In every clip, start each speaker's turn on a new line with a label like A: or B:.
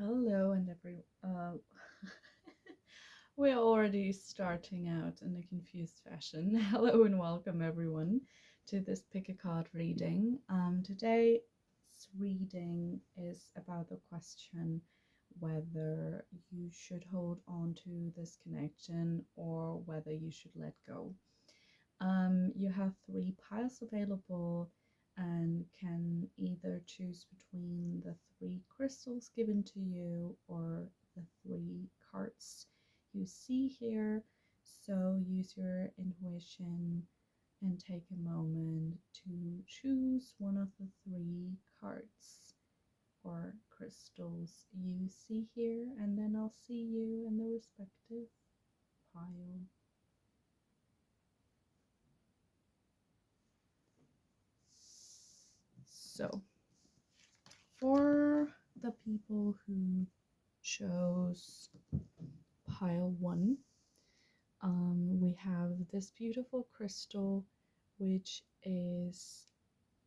A: Hello, and we're already starting out in a confused fashion. Hello and welcome everyone to this pick a card reading. Today's reading is about the question whether you should hold on to this connection or whether you should let go. You have three piles available and can either choose between the three crystals given to you or the three cards you see here. So use your intuition and take a moment to choose one of the three cards or crystals you see here, and then I'll see you in the respective pile. So, for the people who chose pile one, we have this beautiful crystal, which is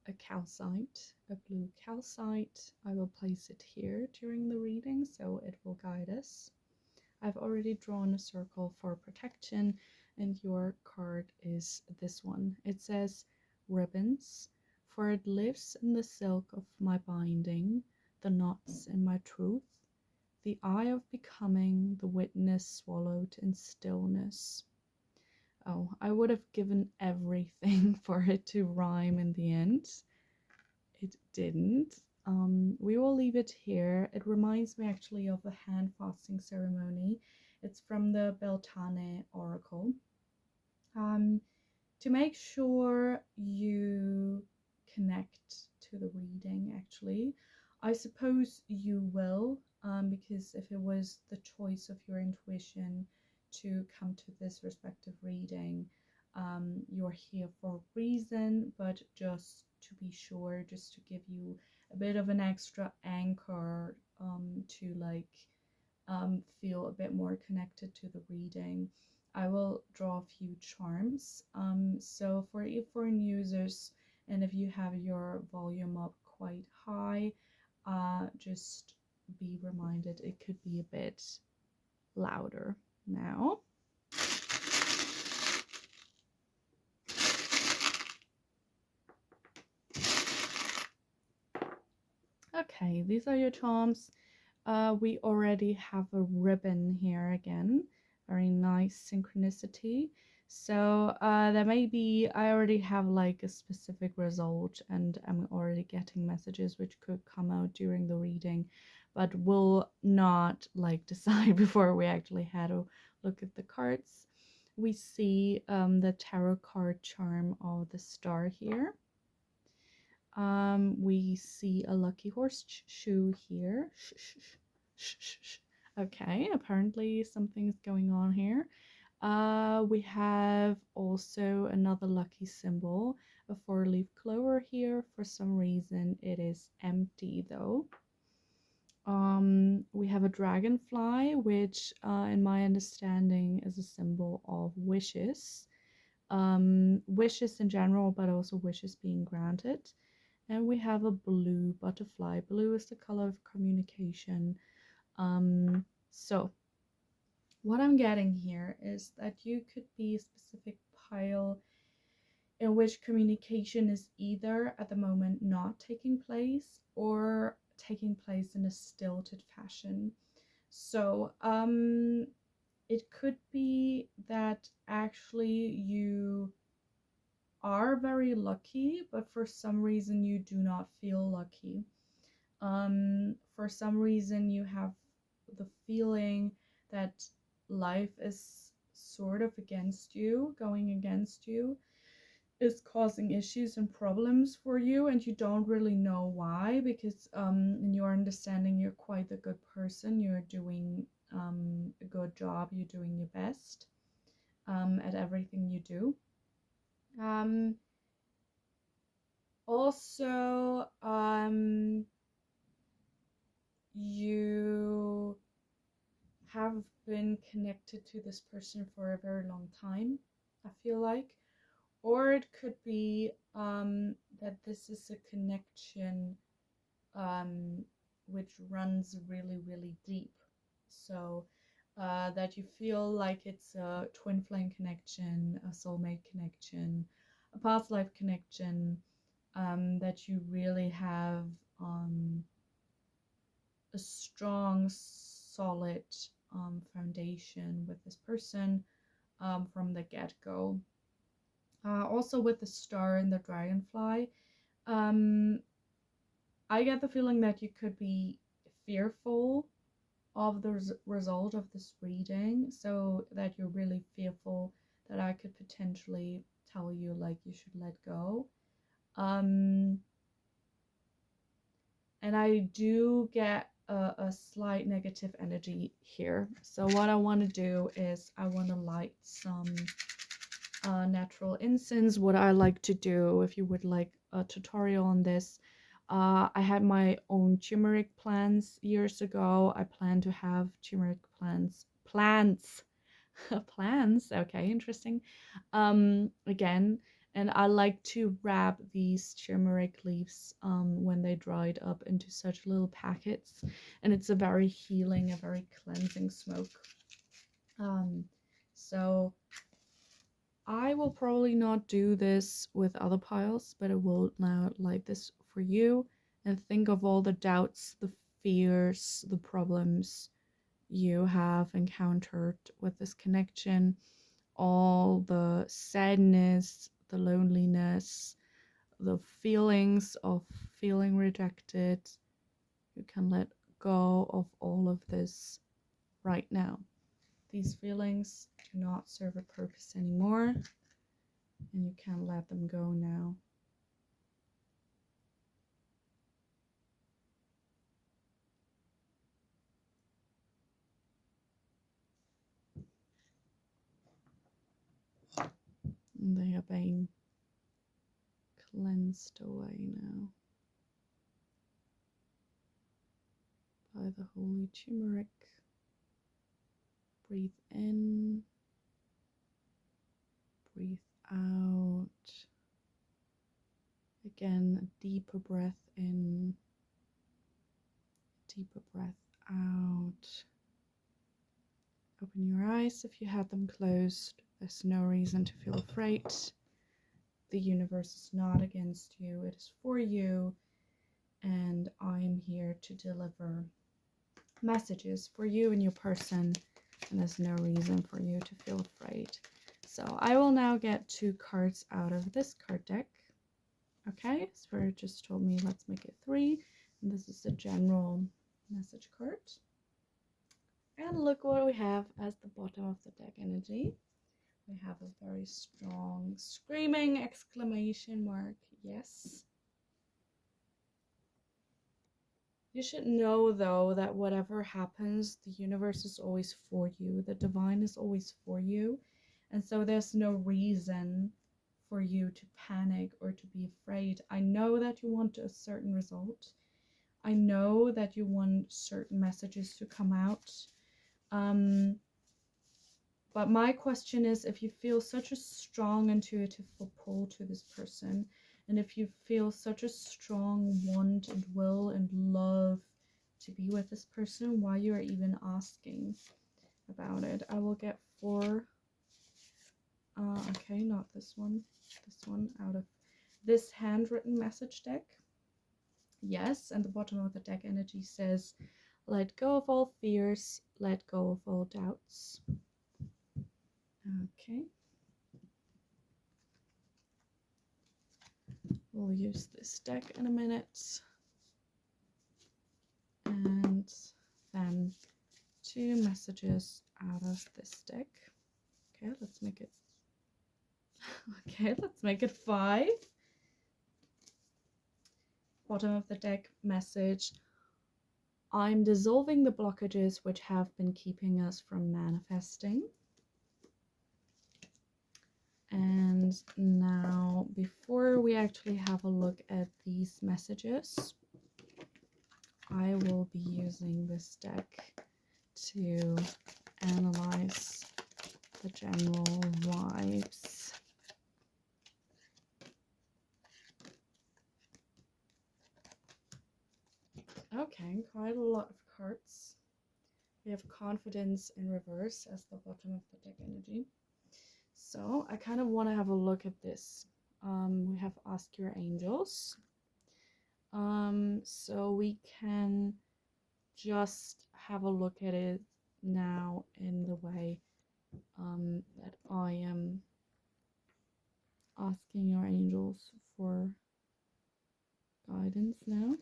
A: a calcite, a blue calcite. I will place it here during the reading so it will guide us. I've already drawn a circle for protection, and your card is this one. It says ribbons, for it lives in the silk of my binding, the knots in my truth, the eye of becoming, the witness swallowed in stillness. Oh, I would have given everything for it to rhyme in the end. It didn't. We will leave it here. It reminds me actually of a hand fasting ceremony. It's from the Beltane Oracle. Um, to make sure you connect to the reading, actually, I suppose you will, because if it was the choice of your intuition to come to this respective reading, you're here for a reason, but just to be sure, just to give you a bit of an extra anchor, to feel a bit more connected to the reading, I will draw a few charms. So for foreign users, and if you have your volume up quite high, just be reminded it could be a bit louder now. Okay, these are your charms. We already have a ribbon here again. Very nice synchronicity. So there may be, I already have like a specific result and I'm already getting messages which could come out during the reading, but we'll not like decide before we actually had a look at the cards. We see the tarot card charm of the star here. We see a lucky horseshoe here. Okay, apparently something's going on here. We have also another lucky symbol, a four-leaf clover here. For some reason, it is empty though. We have a dragonfly, which, in my understanding, is a symbol of wishes. Wishes in general, but also wishes being granted. And we have a blue butterfly. Blue is the color of communication. So what I'm getting here is that you could be a specific pile in which communication is either at the moment not taking place or taking place in a stilted fashion. So it could be that actually you are very lucky, but for some reason you do not feel lucky. For some reason you have the feeling that life is sort of against you, going against you, is causing issues and problems for you, and you don't really know why, because in your understanding you're quite a good person, you're doing a good job, you're doing your best at everything you do. Also, you have been connected to this person for a very long time, I feel like. Or it could be that this is a connection, which runs really, really deep. So that you feel like it's a twin flame connection, a soulmate connection, a past life connection, that you really have a strong, solid foundation with this person from the get-go. Also with the star and the dragonfly, I get the feeling that you could be fearful of the result of this reading, so that you're really fearful that I could potentially tell you like you should let go. And I do get a slight negative energy here. So what I want to do is I want to light some natural incense. What I like to do, if you would like a tutorial on this, I had my own turmeric plants years ago. I plan to have turmeric plants plants, okay, interesting, again. And I like to wrap these turmeric leaves when they dried up into such little packets, and it's a very healing, a very cleansing smoke. So I will probably not do this with other piles, but I will now light this for you and think of all the doubts, the fears, the problems you have encountered with this connection, all the sadness, the loneliness, the feelings of feeling rejected. You can let go of all of this right now. These feelings do not serve a purpose anymore, and you can let them go now. And they are being cleansed away now by the holy turmeric. Breathe in, breathe out. Again, a deeper breath in, deeper breath out. Open your eyes if you had them closed. There's no reason to feel afraid. The universe is not against you, it is for you, and I'm here to deliver messages for you and your person, and there's no reason for you to feel afraid. So I will now get 2 cards out of this card deck. Okay, Spirit just told me let's make it 3, and this is a general message card. And look what we have as the bottom of the deck energy. We have a very strong screaming exclamation mark, yes. You should know, though, that whatever happens, the universe is always for you. The divine is always for you. And so there's no reason for you to panic or to be afraid. I know that you want a certain result. I know that you want certain messages to come out. But my question is, if you feel such a strong intuitive pull to this person, and if you feel such a strong want and will and love to be with this person, why you are even asking about it. I will get 4. Okay, not this one. This one out of this handwritten message deck. Yes, and the bottom of the deck energy says, let go of all fears, let go of all doubts. Okay. We'll use this deck in a minute. And then 2 messages out of this deck. Okay, let's make it. Okay, let's make it 5. Bottom of the deck message. I'm dissolving the blockages which have been keeping us from manifesting. And now, before we actually have a look at these messages, I will be using this deck to analyze the general vibes. Okay, quite a lot of cards. We have confidence in reverse as the bottom of the deck energy. So I kind of want to have a look at this. We have ask your angels. So we can just have a look at it now in the way that I am asking your angels for guidance now.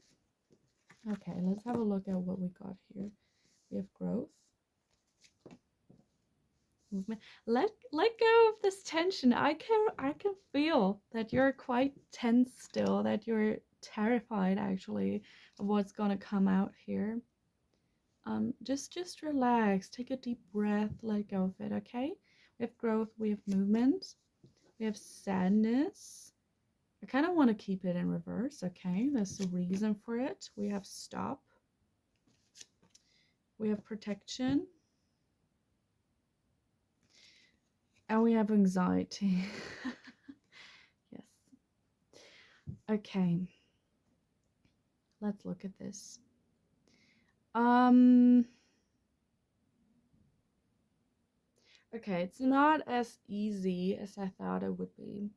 A: Okay, let's have a look at what we got here. We have growth, movement. Let go of this tension. I can feel that you're quite tense still, that you're terrified actually of what's gonna come out here. Just relax, take a deep breath, let go of it, okay? We have growth, we have movement, we have sadness. I kind of want to keep it in reverse, okay? There's a reason for it. We have stop. We have protection. And we have anxiety. Yes. Okay. Let's look at this. Okay, it's not as easy as I thought it would be.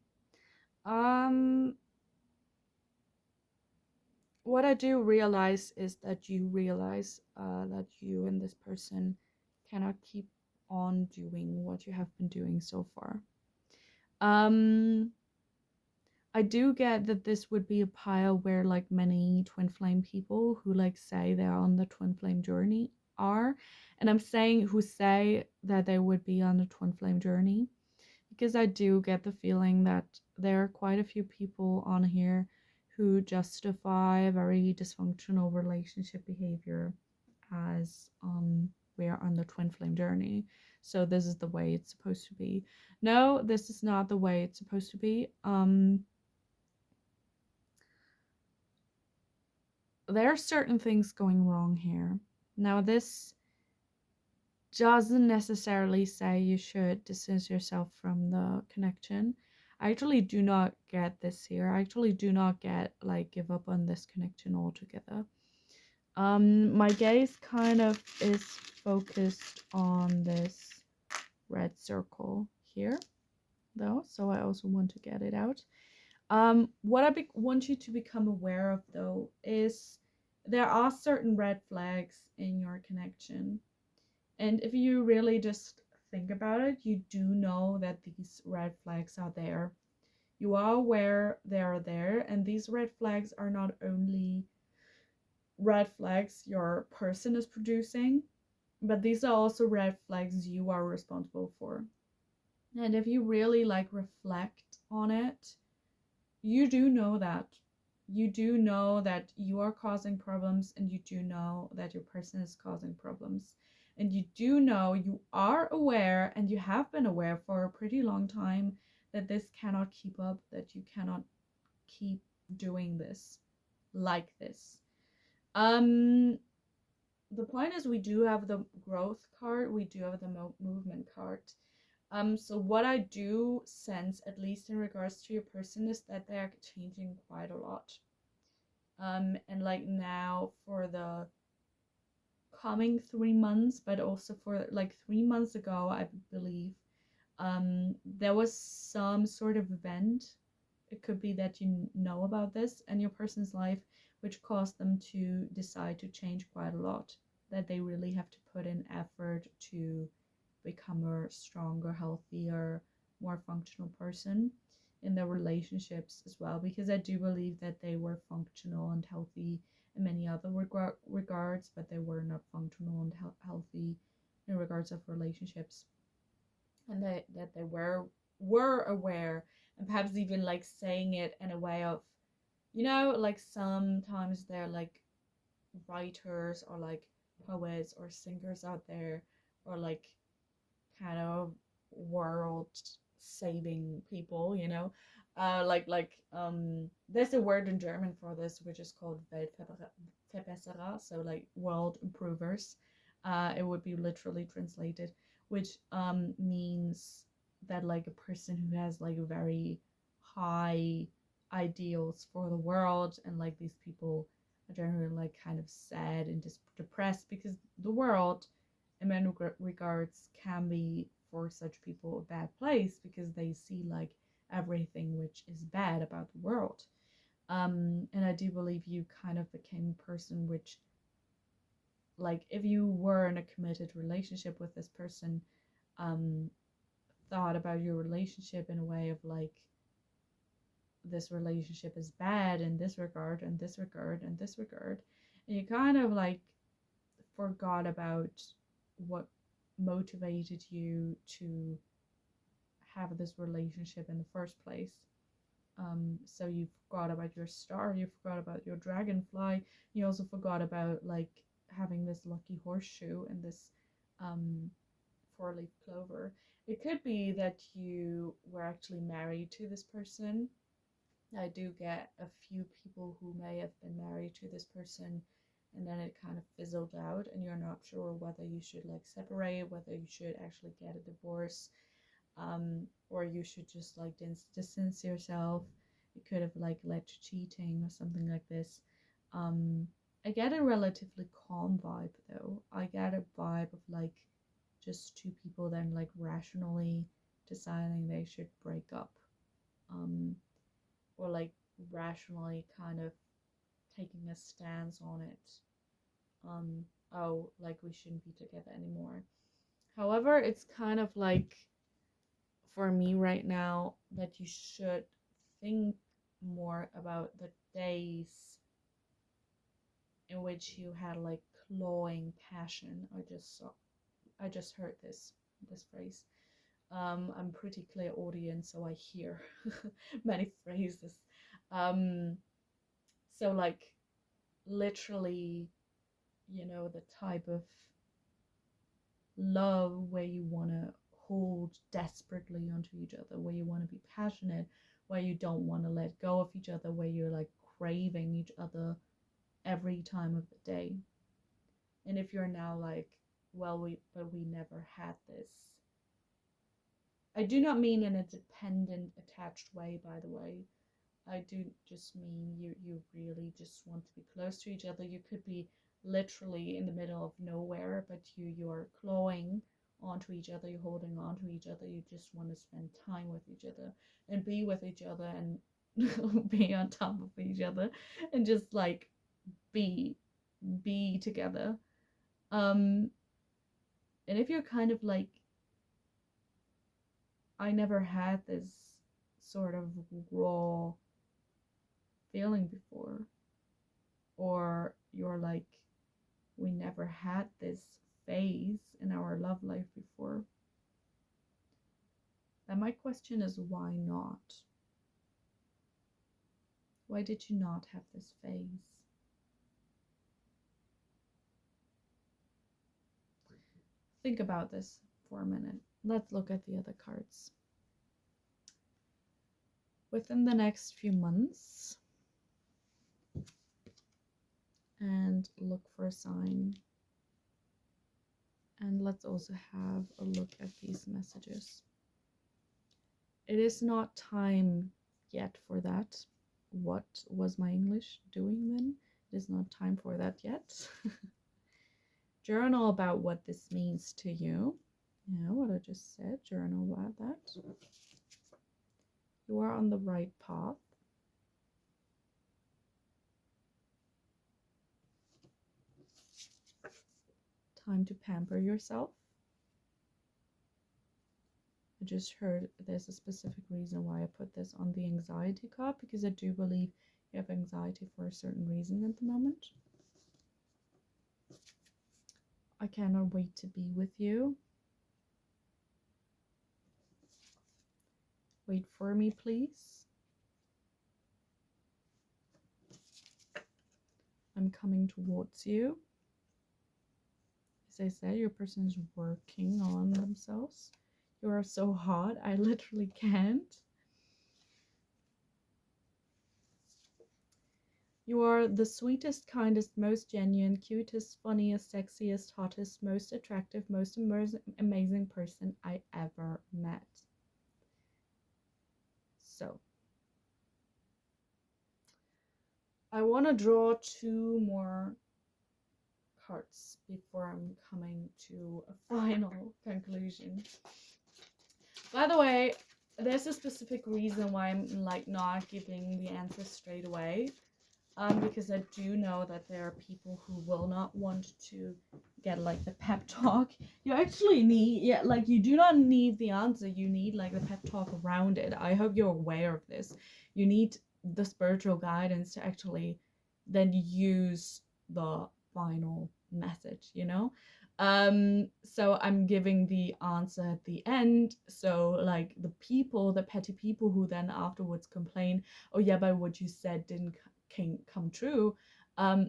A: What I do realize is that you realize that you and this person cannot keep on doing what you have been doing so far. I do get that this would be a pile where like many twin flame people who like say they're on the twin flame journey are, and I'm saying who say that they would be on the twin flame journey because I do get the feeling that there are quite a few people on here who justify very dysfunctional relationship behavior as we are on the twin flame journey. So this is the way it's supposed to be. No, this is not the way it's supposed to be. There are certain things going wrong here. Now, this doesn't necessarily say you should distance yourself from the connection. I actually do not get this here. I actually do not get like give up on this connection altogether. My gaze kind of is focused on this red circle here, though, so I also want to get it out. What I want you to become aware of, though, is there are certain red flags in your connection. And if you really just think about it, you do know that these red flags are there. You are aware they are there, and these red flags are not only red flags your person is producing, but these are also red flags you are responsible for. And if you really like reflect on it, you do know that. You do know that you are causing problems, and you do know that your person is causing problems. And you do know, you are aware, and you have been aware for a pretty long time that this cannot keep up, that you cannot keep doing this like this. The point is we do have the growth card, we do have the movement card. So what I do sense, at least in regards to your person, is that they're changing quite a lot. And like now for the coming 3 months, but also for like 3 months ago, I believe, there was some sort of event. It could be that you know about this in your person's life, which caused them to decide to change quite a lot. That they really have to put in effort to become a stronger, healthier, more functional person in their relationships as well. Because I do believe that they were functional and healthy in many other regards, but they were not functional and healthy in regards of relationships, and that they were aware, and perhaps even like saying it in a way of, like sometimes they're like writers or like poets or singers out there, or like kind of world saving people, there's a word in German for this which is called Weltverbesserer, so like world improvers. It would be literally translated, which means that like a person who has like very high ideals for the world, and like these people are generally like kind of sad and just depressed, because the world in many regards can be for such people a bad place, because they see like everything which is bad about the world. And I do believe you kind of became a person which, like, if you were in a committed relationship with this person, um thought about your relationship in a way of like, this relationship is bad in this regard and this regard and this regard, and you kind of like forgot about what motivated you to have this relationship in the first place. So you forgot about your star, you forgot about your dragonfly, you also forgot about like having this lucky horseshoe and this um, four-leaf clover. It could be that you were actually married to this person. I do get a few people who may have been married to this person and then it kind of fizzled out and you're not sure whether you should like separate, whether you should actually get a divorce, or you should just like distance yourself. It could have like led to cheating or something like this. Um, I get a relatively calm vibe though. I get a vibe of like just two people then like rationally deciding they should break up, um, or like rationally kind of taking a stance on it. Um, oh, like we shouldn't be together anymore. However, it's kind of like for me right now that you should think more about the days in which you had like clawing passion. I just heard this phrase. I'm pretty clear audience, so I hear many phrases. Um, so like literally, the type of love where you want to hold desperately onto each other, where you want to be passionate, where you don't want to let go of each other, where you're like craving each other every time of the day. And if you're now like, well, we never had this. I do not mean in a dependent, attached way, by the way. I do just mean you really just want to be close to each other. You could be literally in the middle of nowhere, but you're clawing onto each other, you're holding on to each other, you just want to spend time with each other and be with each other and be on top of each other and just like be be together. Um and if you're kind of like, I never had this sort of raw feeling before, or you're like, we never had this phase in our love life before, then my question is, why not? Why did you not have this phase? Think about this for a minute. Let's look at the other cards. Within the next few months, and look for a sign. And let's also have a look at these messages. It is not time yet for that. What was my English doing then? It is not time for that yet. Journal about what this means to you. Yeah, what I just said. Journal about that. You are on the right path. Time to pamper yourself. I just heard there's a specific reason why I put this on the anxiety card, because I do believe you have anxiety for a certain reason at the moment. I cannot wait to be with you. Wait for me, please. I'm coming towards you. As I said, your person is working on themselves. You are so hot, I literally can't. You are the sweetest, kindest, most genuine, cutest, funniest, sexiest, hottest, most attractive, most amazing person I ever met. So, I want to draw two more cards before I'm coming to a final conclusion. By the way, there's a specific reason why I'm like not giving the answer straight away. Because I do know that there are people who will not want to get like the pep talk. You actually need, yeah, like you do not need the answer. You need like the pep talk around it. I hope you're aware of this. You need the spiritual guidance to actually then use the final message, you know? So I'm giving the answer at the end. So like the people, the petty people who then afterwards complain, oh yeah, but what you said didn't can come true,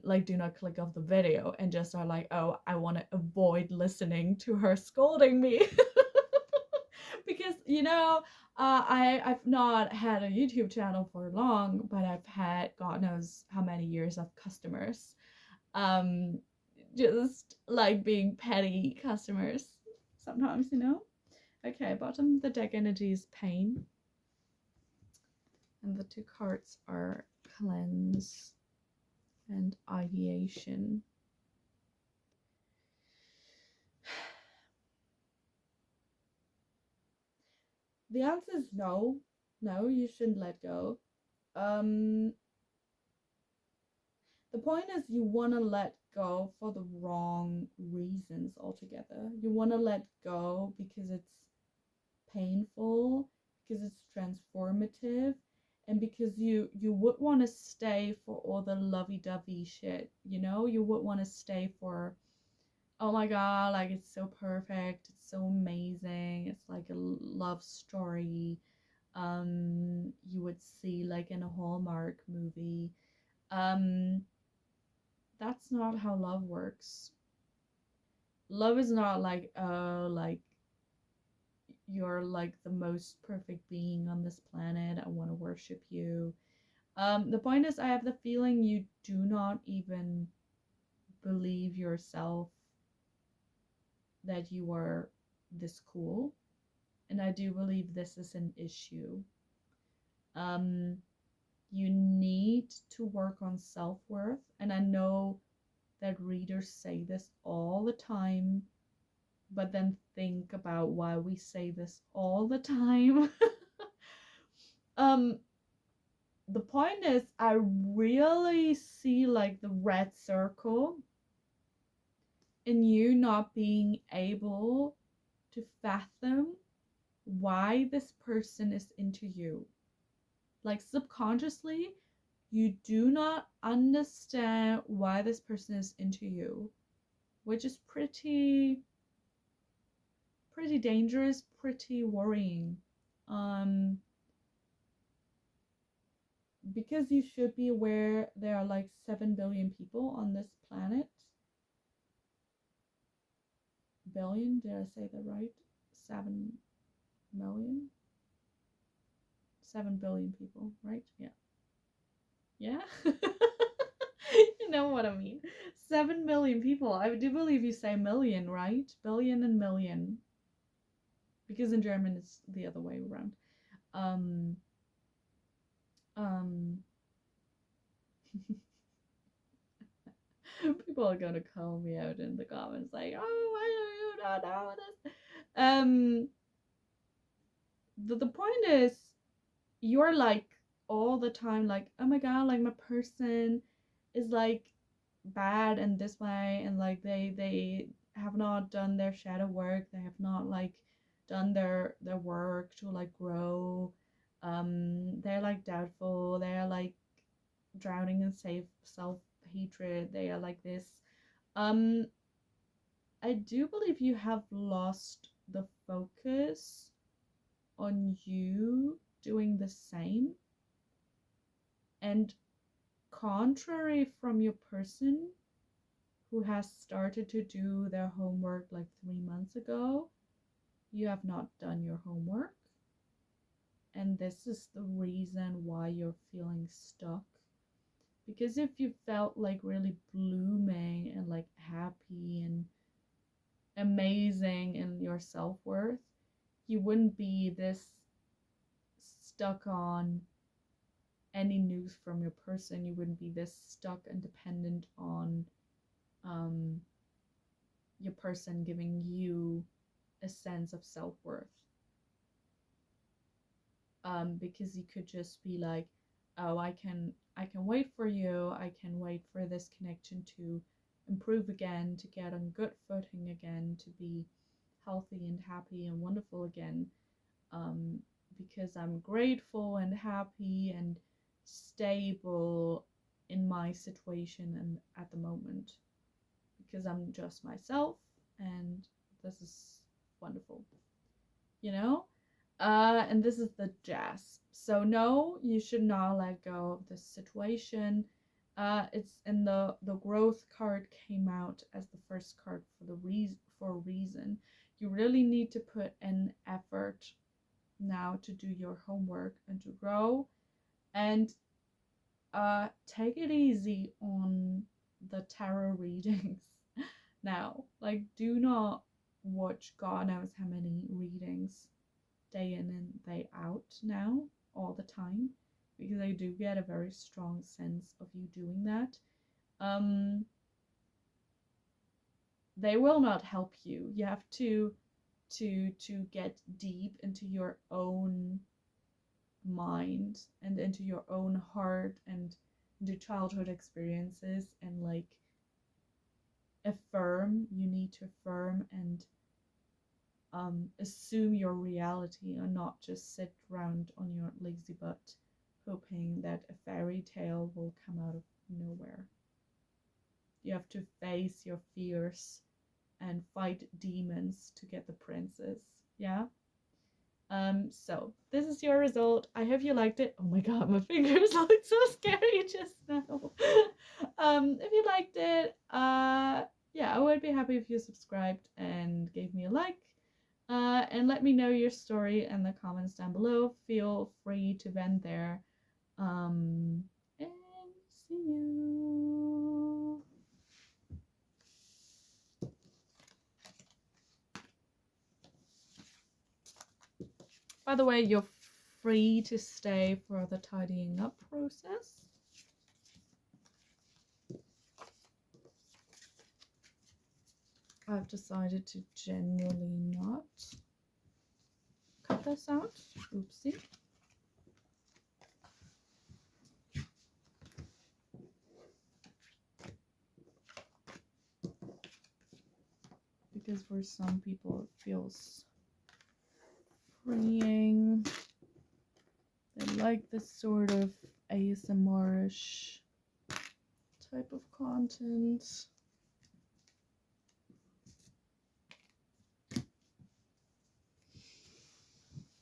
A: like do not click off the video and just are like, oh, I want to avoid listening to her scolding me. Because I've not had a YouTube channel for long, but I've had God knows how many years of customers, um just like being petty customers sometimes, Okay, bottom of the deck energy is pain, and the two cards are cleanse and ideation. The answer is no. No, you shouldn't let go. Um, the point is you want to let go for the wrong reasons altogether. You want to let go because it's painful, because it's transformative, and because you would want to stay for all the lovey-dovey shit, you would want to stay for, oh my god, like it's so perfect, it's so amazing, it's like a love story you would see like in a Hallmark movie. um that's not how love works. Love is not like, oh, like you're like the most perfect being on this planet, I want to worship you. The point is, I have the feeling you do not even believe yourself that you are this cool, and I do believe this is an issue. um you need to work on self-worth, and I know that readers say this all the time, but then think about why we say this all the time. um the point is, I really see like the red circle in you not being able to fathom why this person is into you. Like subconsciously, you do not understand why this person is into you, which is pretty dangerous, pretty worrying. Um, because you should be aware there are like 7 billion people on this planet. Billion, did I say that right? 7 million? 7 billion people, right? Yeah. Yeah? You know what I mean. 7 million people. I do believe you say million, right? Billion and million. Because in German it's the other way around. Um, um, People are gonna call me out in the comments like, oh, why do you not know this? The point is, you're like all the time like, oh my god, like my person is like bad in this way, and like they have not done their shadow work, they have not like done their work to like grow. They're like doubtful, they're like drowning in self hatred, they are like this. um I do believe you have lost the focus on you doing the same, and contrary from your person who has started to do their homework like 3 months ago, you have not done your homework. And this is the reason why you're feeling stuck. Because if you felt like really blooming and like happy and amazing in your self worth, you wouldn't be this stuck on any news from your person, you wouldn't be this stuck and dependent on your person giving you a sense of self-worth. Because you could just be like, oh, I can wait for you, I can wait for this connection to improve again, to get on good footing again, to be healthy and happy and wonderful again, because I'm grateful and happy and stable in my situation and at the moment, because I'm just myself and this is wonderful, you know? And this is the jazz. So no, you should not let go of this situation. It's in the growth card came out as the first card for a reason. You really need to put in effort now to do your homework and to grow, and take it easy on the tarot readings. Now, like, do not watch God knows how many readings day in and day out now, all the time, because I do get a very strong sense of you doing that. They will not help you. You have to get deep into your own mind and into your own heart and into childhood experiences, and like you need to affirm and assume your reality and not just sit around on your lazy butt hoping that a fairy tale will come out of nowhere. You have to face your fears and fight demons to get the princess. Yeah. So this is your result. I hope you liked it. Oh my god, my fingers look so scary just now. If you liked it, yeah, I would be happy if you subscribed and gave me a like. And let me know your story in the comments down below. Feel free to vent there. And see you. By the way, you're free to stay for the tidying up process. I've decided to generally not cut this out. Oopsie. Because for some people it feels freeing. They like this sort of ASMR-ish type of content.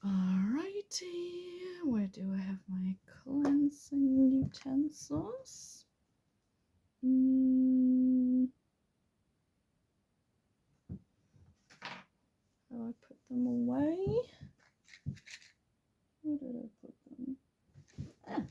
A: Alrighty, where do I have my cleansing utensils? How do I put them away? Where did I put them? Ah.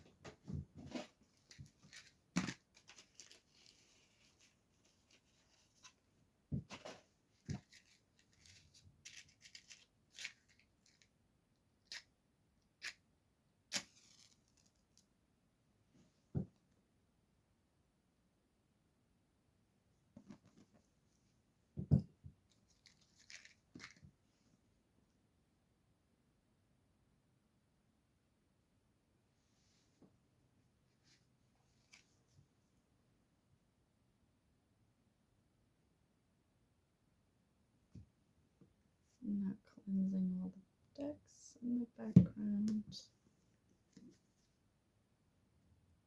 A: I'm not cleansing all the decks in the background,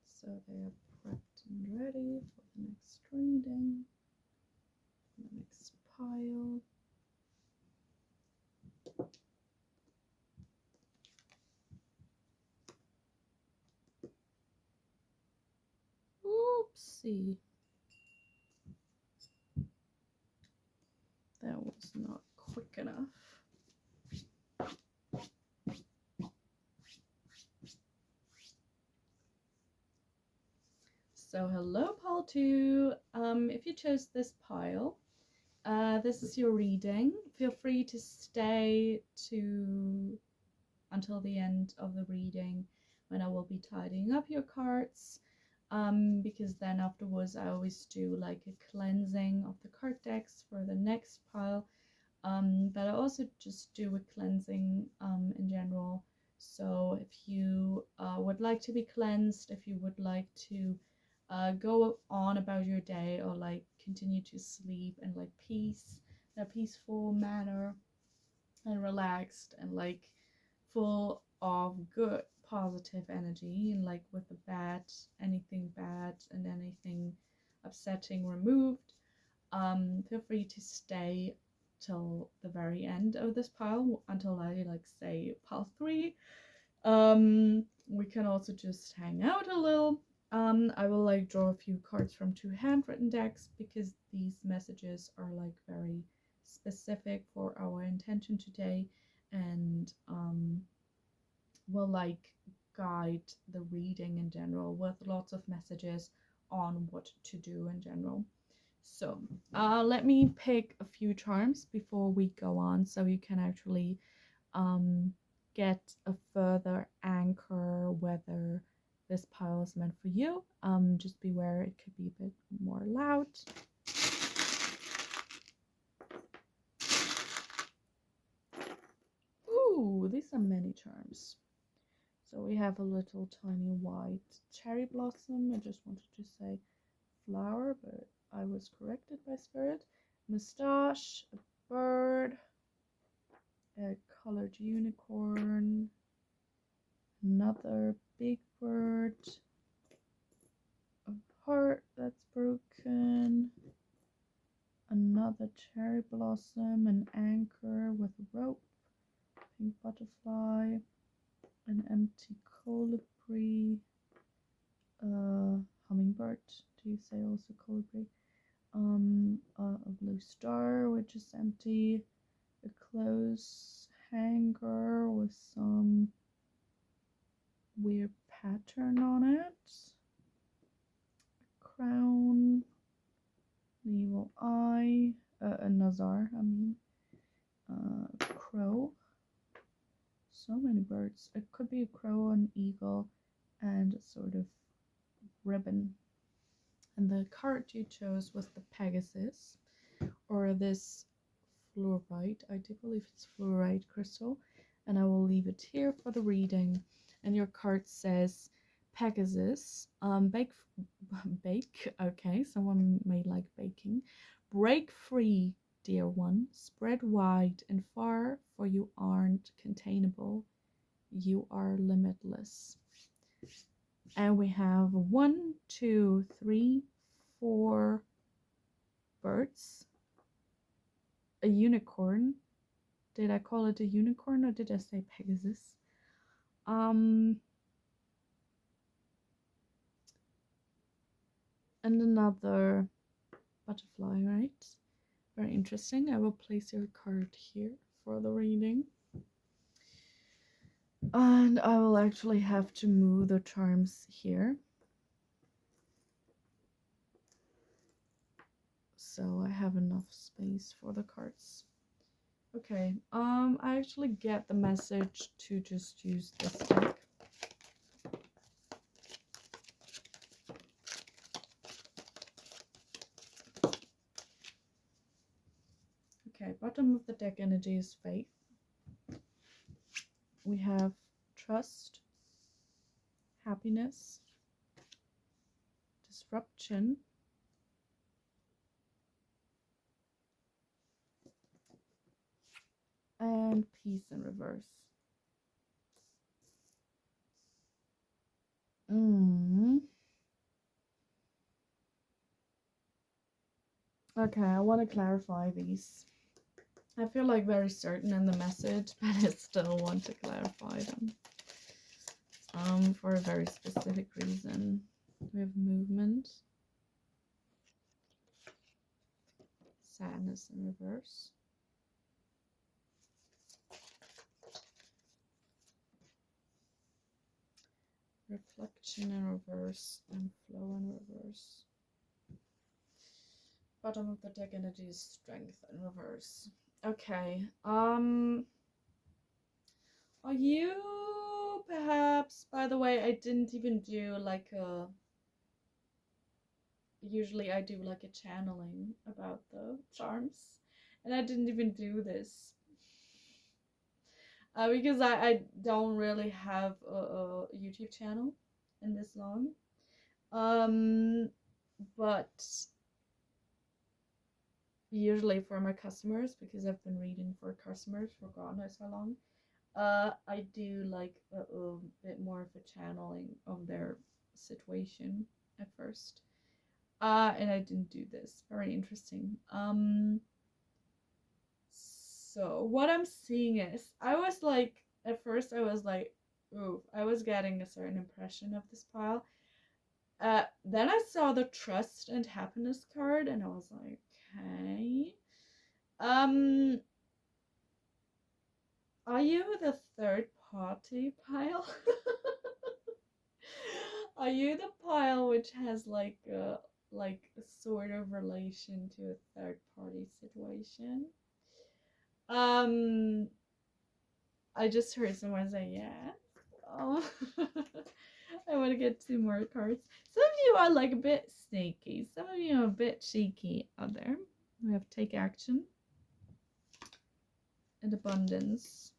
A: so they are prepped and ready for the next reading, the next pile. Oopsie. That was not quick enough. So hello, pile 2. If you chose this pile, this is your reading. Feel free to stay until the end of the reading. when I will be tidying up your cards. Because then afterwards I always do like a cleansing of the card decks for the next pile. But I also just do a cleansing in general. So if you would like to be cleansed, if you would like to go on about your day, or like continue to sleep in like peace, in a peaceful manner, and relaxed, and like full of good positive energy, and like with the bad, anything bad and anything upsetting removed, feel free to stay till the very end of this pile, until I like say pile 3. We can also just hang out a little. I will like draw a few cards from 2 handwritten decks, because these messages are like very specific for our intention today, and will like guide the reading in general, with lots of messages on what to do in general. So let me pick a few charms before we go on, so you can actually get a further anchor whether this pile is meant for you. Just beware, it could be a bit more loud. Ooh, these are many charms. So we have a little tiny white cherry blossom. I just wanted to say flower, but I was corrected by spirit. Moustache, a bird, a colored unicorn, another big bird, a heart that's broken, another cherry blossom, an anchor with a rope, pink butterfly, an empty colibri, hummingbird. Do you say also colibri? A blue star which is empty, a clothes hanger with some weird pattern on it, a crown, an evil eye, a nazar, a crow. So many birds. It could be a crow, an eagle, and a sort of ribbon. And the card you chose was the Pegasus, or this fluorite. I do believe it's fluorite crystal, and I will leave it here for the reading. And your card says, Pegasus, bake. Okay, someone may like baking. Break free, dear one. Spread wide and far, for you aren't containable. You are limitless. And we have 1, 2, 3, 4 birds, a unicorn. Did I call it a unicorn, or did I say Pegasus? And another butterfly, right? Very interesting. I will place your card here for the reading. And I will actually have to move the charms here. So I have enough space for the cards. Okay, I actually get the message to just use this deck. Okay, bottom of the deck energy is faith. We have trust, happiness, disruption, and peace in reverse. Okay, I want to clarify these. I feel like very certain in the message, but I still want to clarify them. For a very specific reason. We have movement, sadness in reverse, reflection in reverse, and flow in reverse. Bottom of the deck energy is strength in reverse. Okay, are you Oh, perhaps, by the way, I didn't even do like a. Usually I do like a channeling about the charms, and I didn't even do this because I don't really have a YouTube channel in this long. Um, but usually for my customers, because I've been reading for customers for God knows how long, I do like a bit more of a channeling of their situation at first. And I didn't do this. Very interesting. So what I'm seeing is, I was like, at first I was like, ooh, I was getting a certain impression of this pile. Then I saw the trust and happiness card, and I was like, okay. Um, are you the third party pile? Are you the pile which has like a sort of relation to a third party situation? Um, I just heard someone say yeah. Oh, I want to get two more cards. Some of you are like a bit sneaky. Some of you are a bit cheeky out there. We have take action and abundance.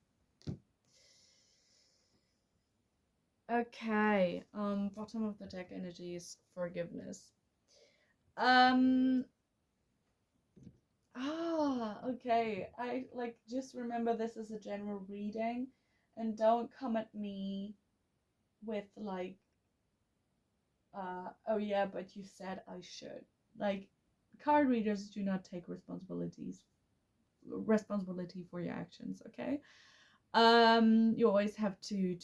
A: Okay. Bottom of the deck energy is forgiveness. Um. Okay. I like just remember this as a general reading, and don't come at me with like oh yeah, but you said I should. Like, card readers do not take responsibility for your actions, okay? You always have to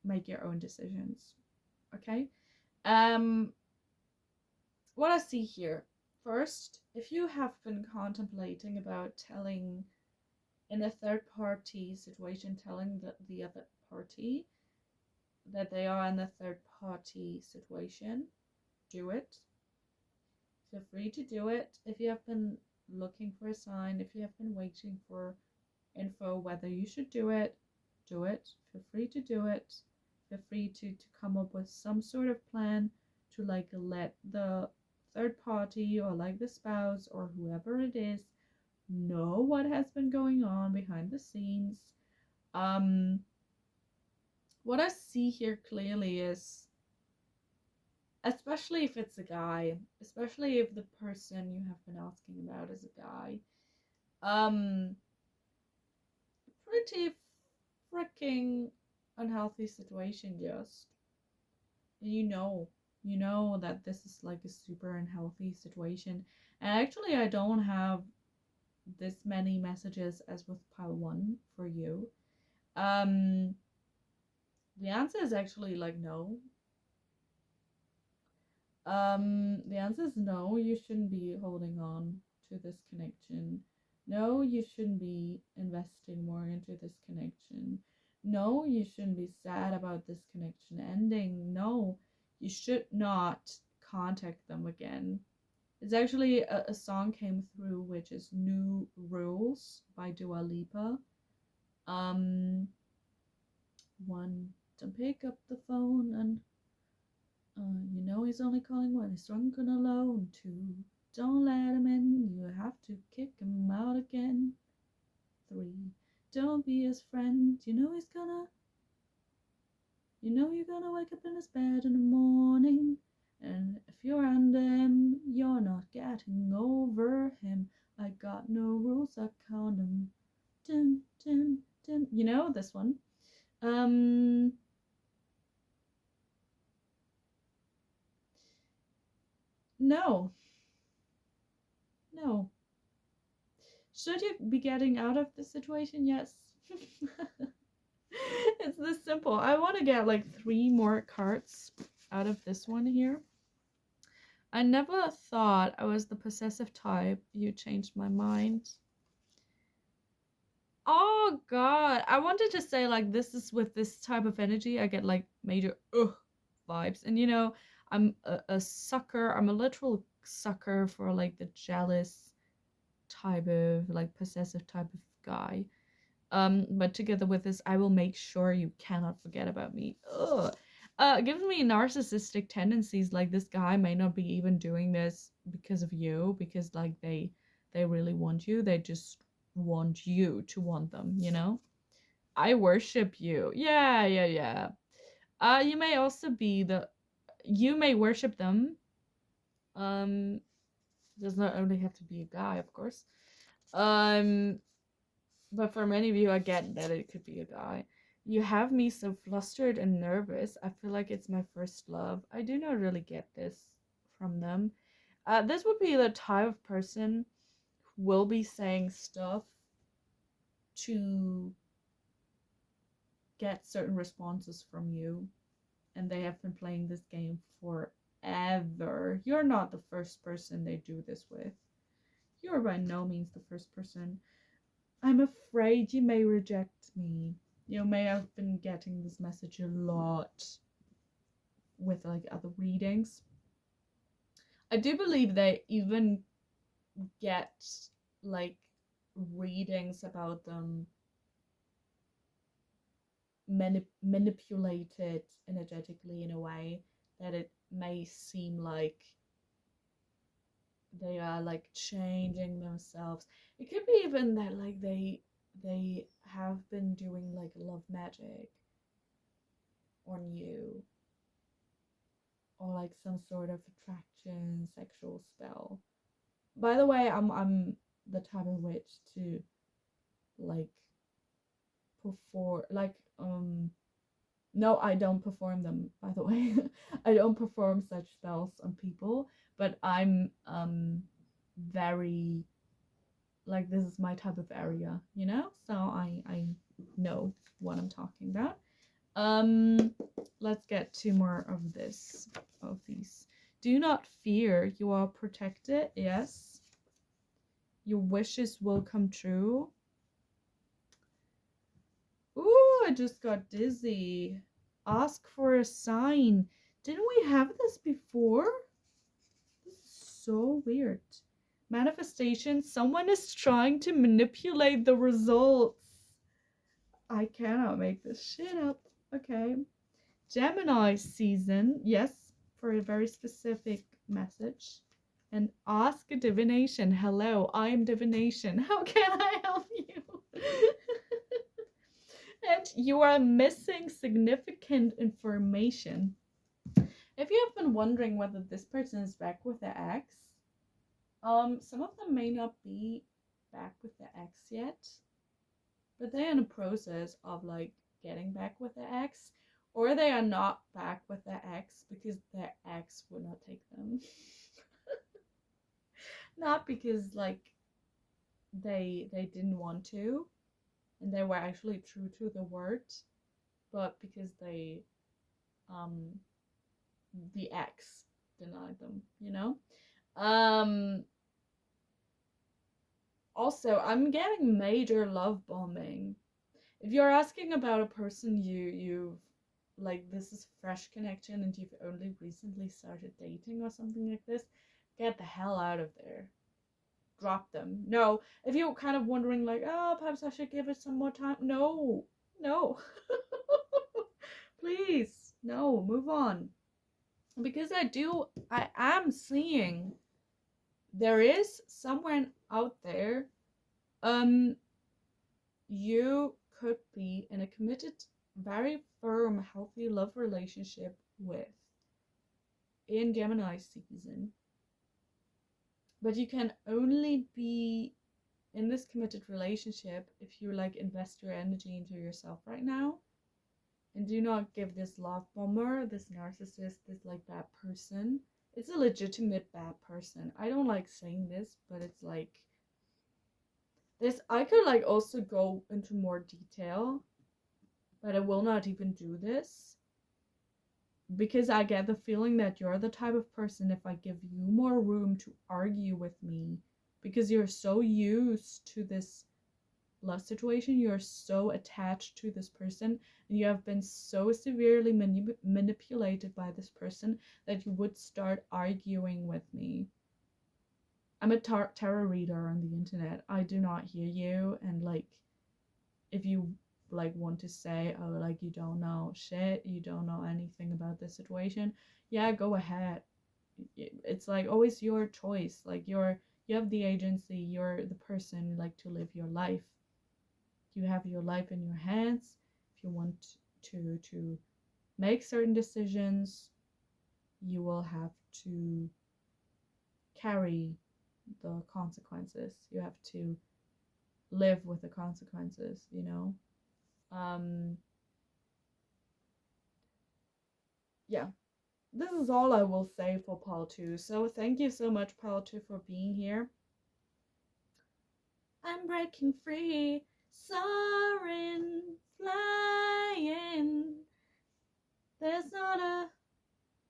A: make your own decisions, okay? Um what I see here, first, if you have been contemplating about telling in a third party situation, telling the other party that they are in a third party situation, do it. Feel free to do it. If you have been looking for a sign, if you have been waiting for info whether you should do it, do it. Feel free to do it. Feel free to come up with some sort of plan to like let the third party or like the spouse or whoever it is know what has been going on behind the scenes. Um, what I see here clearly is, especially if it's a guy, especially if the person you have been asking about is a guy, um, pretty freaking unhealthy situation. Just, you know that this is like a super unhealthy situation. And actually, I don't have this many messages as with pile one for you. um the answer is actually like no. The answer is no, you shouldn't be holding on to this connection. No, you shouldn't be investing more into this connection. No, you shouldn't be sad about this connection ending. No, you should not contact them again. It's actually a song came through which is New Rules by Dua Lipa. Um, one, don't pick up the phone and you know he's only calling when he's drunk and alone. Two, don't let him in, you have to kick him out again. Three, don't be his friend, you know you're gonna wake up in his bed in the morning. And if you're under him, you're not getting over him. I got no rules, I count them. Dun, dun, dun. You know this one. Um, no, no. Should you be getting out of the situation? Yes. It's this simple. I want to get like three more cards out of this one here. I never thought I was the possessive type. You changed my mind. Oh god. I wanted to say like this is with this type of energy. I get like major vibes. And I'm a sucker. I'm a literal sucker for like the jealous type of like possessive type of guy. But together with this, I will make sure you cannot forget about me. Ugh. Gives me narcissistic tendencies. Like this guy may not be even doing this because of you, because like they really want you. They just want you to want them, you know? I worship you. Yeah, yeah, yeah. You may also be the you may worship them. Um, does not only have to be a guy, of course. Um, but for many of you, I get that it could be a guy. You have me so flustered and nervous. I feel like it's my first love. I do not really get this from them. This would be the type of person who will be saying stuff to get certain responses from you, and they have been playing this game forever. You're not the first person they do this with. You're by no means the first person. I'm afraid you may reject me. You may have been getting this message a lot with like other readings. I do believe they even get like readings about them manipulated energetically in a way that it may seem like they are like changing themselves. It could be even that like they have been doing like love magic on you, or like some sort of attraction sexual spell. By the way, I'm the type of witch to like perform like no, I don't perform them, by the way. I don't perform such spells on people, but I'm very like this is my type of area, you know? So I know what I'm talking about. Um let's get two more of this of these. Do not fear, you are protected. Yes. Your wishes will come true. Ooh, I just got dizzy. Ask for a sign. Didn't we have this before? This is so weird. Manifestation. Someone is trying to manipulate the results. I cannot make this shit up. Okay. Gemini season. Yes, for a very specific message. And ask a divination. Hello, I am divination. How can I help you? And you are missing significant information. If you have been wondering whether this person is back with their ex, some of them may not be back with their ex yet, but they're in a process of like getting back with their ex, or they are not back with their ex because their ex would not take them. Not because like they didn't want to and they were actually true to the word, but because they um the ex denied them, you know? Um Also, I'm getting major love bombing. If you're asking about a person you've like this is fresh connection and you've only recently started dating or something like this, get the hell out of there. Drop them. No. If you're kind of wondering like, oh, perhaps I should give it some more time. No. No. Please. No, move on. Because I am seeing there is someone out there you could be in a committed, very firm, healthy love relationship with in Gemini season. But you can only be in this committed relationship if you like invest your energy into yourself right now and do not give this love bomber, this narcissist, this like bad person. It's a legitimate bad person. I don't like saying this, but it's like this. I could like also go into more detail, but I will not even do this because I get the feeling that you're the type of person, if I give you more room to argue with me, because you're so used to this love situation, you're so attached to this person, and you have been so severely manipulated by this person that you would start arguing with me. I'm a tarot reader on the internet. I do not hear you, and like if you like want to say, oh, like you don't know shit, you don't know anything about this situation, yeah, go ahead. It's like always your choice. Like you have the agency, you're the person like to live your life. You have your life in your hands. If you want to make certain decisions, you will have to carry the consequences. You have to live with the consequences, you know? Um, yeah, this is all I will say for Paul 2. So thank you so much, Paul 2, for being here. I'm breaking free, soaring, flying. There's not a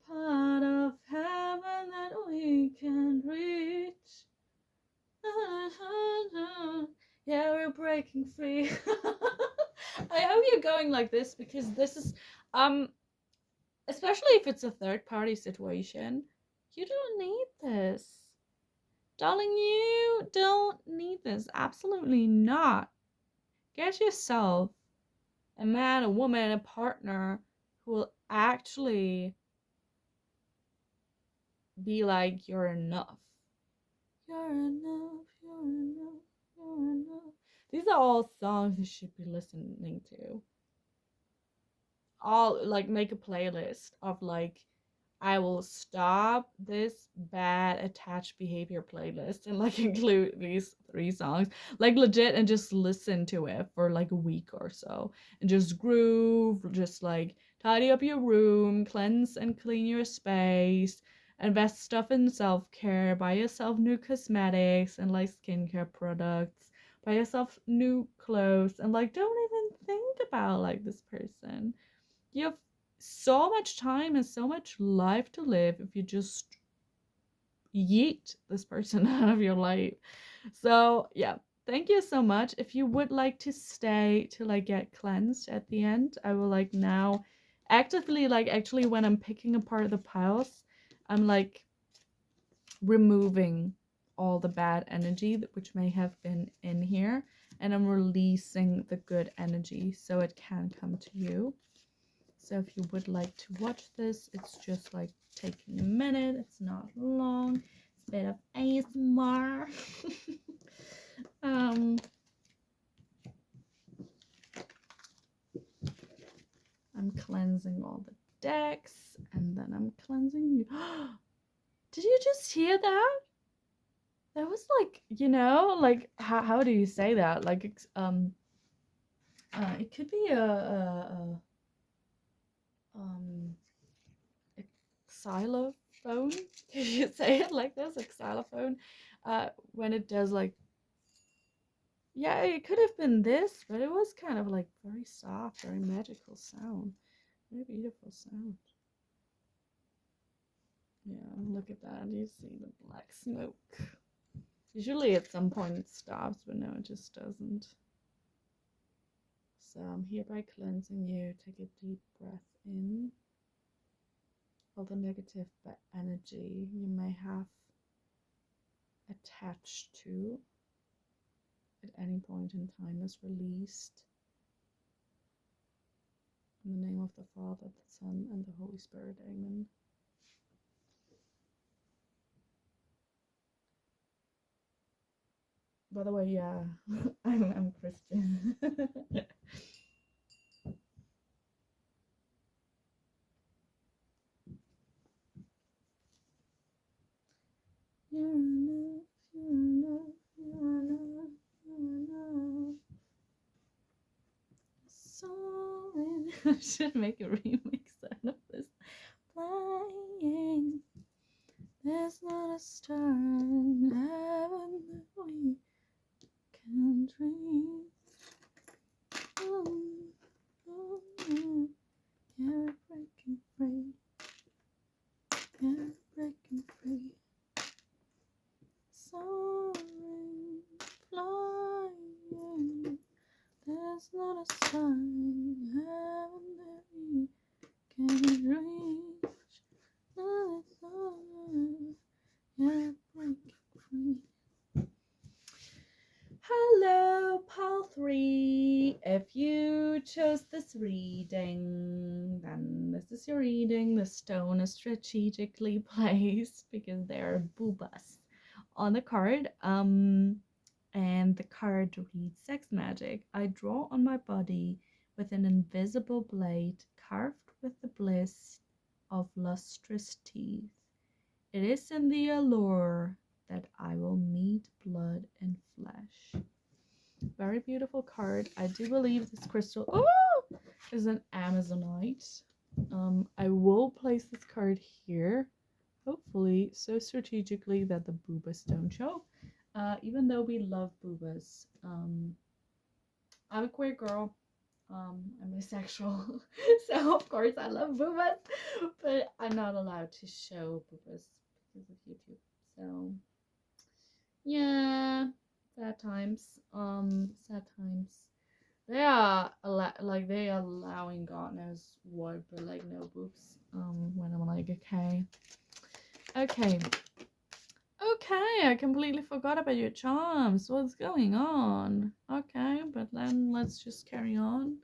A: part of heaven that we can reach. Yeah, we're breaking free. I hope you're going like this, because this is especially if it's a third party situation, you don't need this. Darling, you don't need this. Absolutely not. Get yourself a man, a woman, a partner who will actually be like, you're enough. You're enough, you're enough, you're enough. These are all songs you should be listening to. All like make a playlist of like, I will stop this bad attached behavior playlist and like include these 3 songs, like legit, and just listen to it for like a week or so and just groove, just like tidy up your room, cleanse and clean your space, invest stuff in self-care, buy yourself new cosmetics and like skincare products, buy yourself new clothes, and like don't even think about like this person. You have so much time and so much life to live if you just yeet this person out of your life. So yeah, thank you so much. If you would like to stay to like get cleansed at the end, I will like now actively, like actually when I'm picking apart the piles, I'm like removing all the bad energy which may have been in here, and I'm releasing the good energy so it can come to you. So if you would like to watch this, it's just like taking a minute. It's not long. It's a bit of ASMR. I'm cleansing all the decks, and then I'm cleansing you. Did you just hear that? That was like, you know, like how do you say that? Like it could be a xylophone. Did you say it like this? A xylophone. When it does like, yeah, it could have been this, but it was kind of like very soft, very magical sound. Very beautiful sound. Yeah, look at that. You see the black smoke. Usually at some point it stops, but no, it just doesn't. So I'm hereby cleansing you. Take a deep breath in. All the negative energy you may have attached to at any point in time is released. In the name of the Father, the Son, and the Holy Spirit. Amen. By the way, yeah, I'm Christian. You're enough, you're enough, you're enough, you're enough. Soaring. I should make a remix out of this. Flying. There's not a star in heaven that we can dream. Yeah, breaking free. Yeah, breaking free. Soaring, flying. There's not a star in heaven that we can reach. Yeah, breaking free. Hello. So, pile 3, if you chose this reading, then this is your reading. The stone is strategically placed because there are boobas on the card. And the card reads Sex Magic. I draw on my body with an invisible blade carved with the bliss of lustrous teeth. It is in the allure that I will meet blood and flesh. Very beautiful card. I do believe this crystal is an Amazonite. I will place this card here, hopefully so strategically that the boobas don't show. Even though we love boobas. I'm a queer girl. I'm bisexual, so of course I love boobas, but I'm not allowed to show boobas because of YouTube. So yeah, sad times. Sad times. They are like they are allowing God knows what, but like no boobs. When I'm like, okay, I completely forgot about your charms. What's going on? Okay, but then let's just carry on.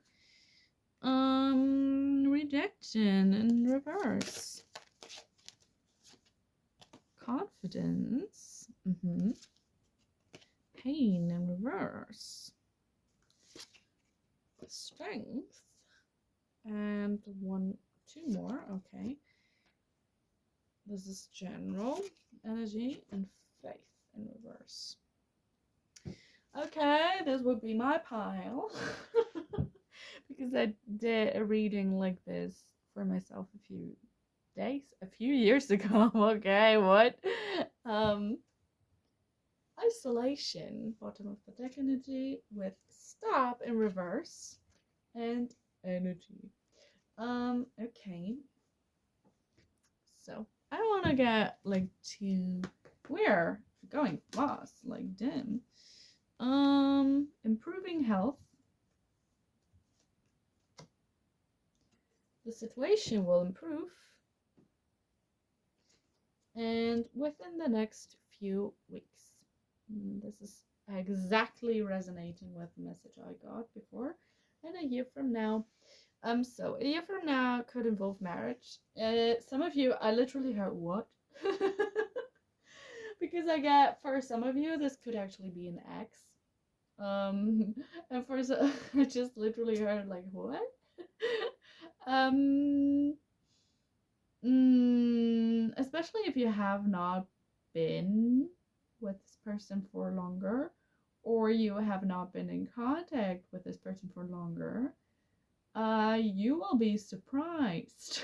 A: Rejection in reverse. Confidence. Pain in reverse. Strength. And two more. Okay. This is general energy and faith in reverse. Okay, this would be my pile. Because I did a reading like this for myself a few years ago. Okay, what? Isolation, bottom of the deck energy with stop in reverse and energy. Okay. So I don't want to get like too we're going fast, like dim. Improving health. The situation will improve, and within the next few weeks. This is exactly resonating with the message I got before. And a year from now. So a year from now could involve marriage. Some of you, I literally heard what? Because I get, for some of you, this could actually be an ex. And for some, I just literally heard like what? um, Especially if you have not been with this person for longer, or you have not been in contact with this person for longer, you will be surprised.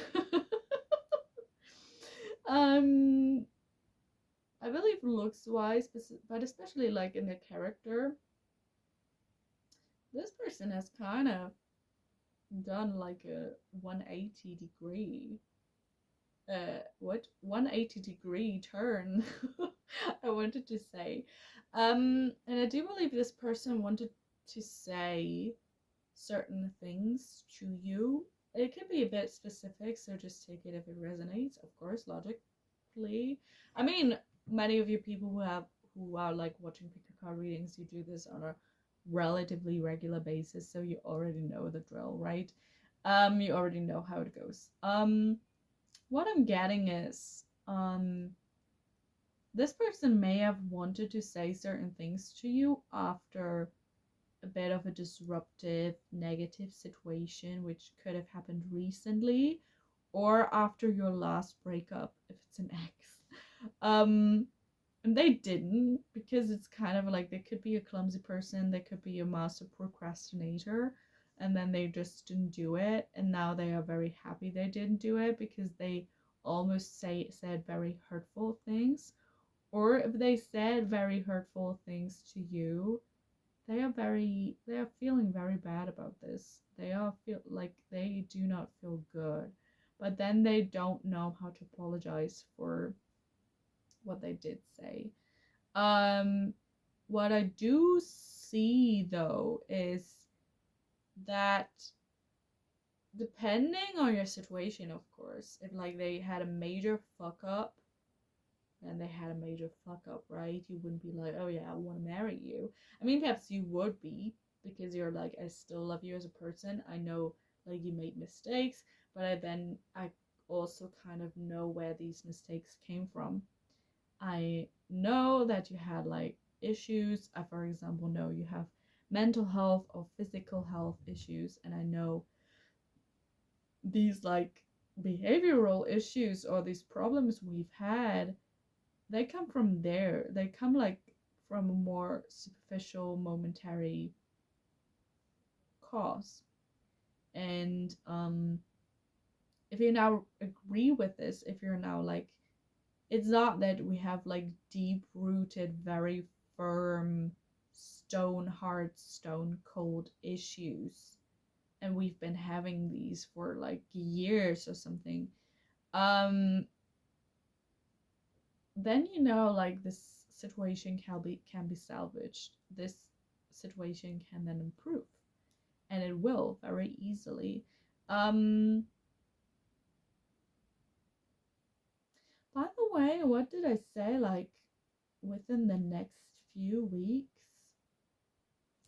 A: um, I believe looks wise, but especially like in the character, this person has kind of done like a 180 degree 180 degree turn. I wanted to say, and I do believe this person wanted to say certain things to you. It could be a bit specific, so just take it if it resonates, of course, logically. I mean, many of you people who are like watching pick a card readings, you do this on a relatively regular basis, so you already know the drill, right? You already know how it goes. What I'm getting is, this person may have wanted to say certain things to you after a bit of a disruptive, negative situation, which could have happened recently, or after your last breakup, if it's an ex. And they didn't, because it's kind of like they could be a clumsy person, they could be a master procrastinator, and then they just didn't do it, and now they are very happy they didn't do it because they almost said very hurtful things. Or if they said very hurtful things to you, they are feeling very bad about this. They are feel like they do not feel good, but then they don't know how to apologize for what they did say. What I do see though is that depending on your situation, of course, if like they had a major fuck up and they had a major fuck up, right? You wouldn't be like, oh yeah, I want to marry you. I mean, perhaps you would be, because you're like, I still love you as a person. I know like you made mistakes, but I also kind of know where these mistakes came from. I know that you had like issues. I, for example, know you have mental health or physical health issues, and I know these like behavioral issues or these problems we've had, they come from there. They come like from a more superficial, momentary cause. And if you now agree with this, if you're now like, it's not that we have like deep rooted, very firm, stone hard, stone cold issues, and we've been having these for like years or something. Um, then like this situation can be salvaged. This situation can then improve, and it will very easily. Um, by the way, what did I say? Like within the next few weeks?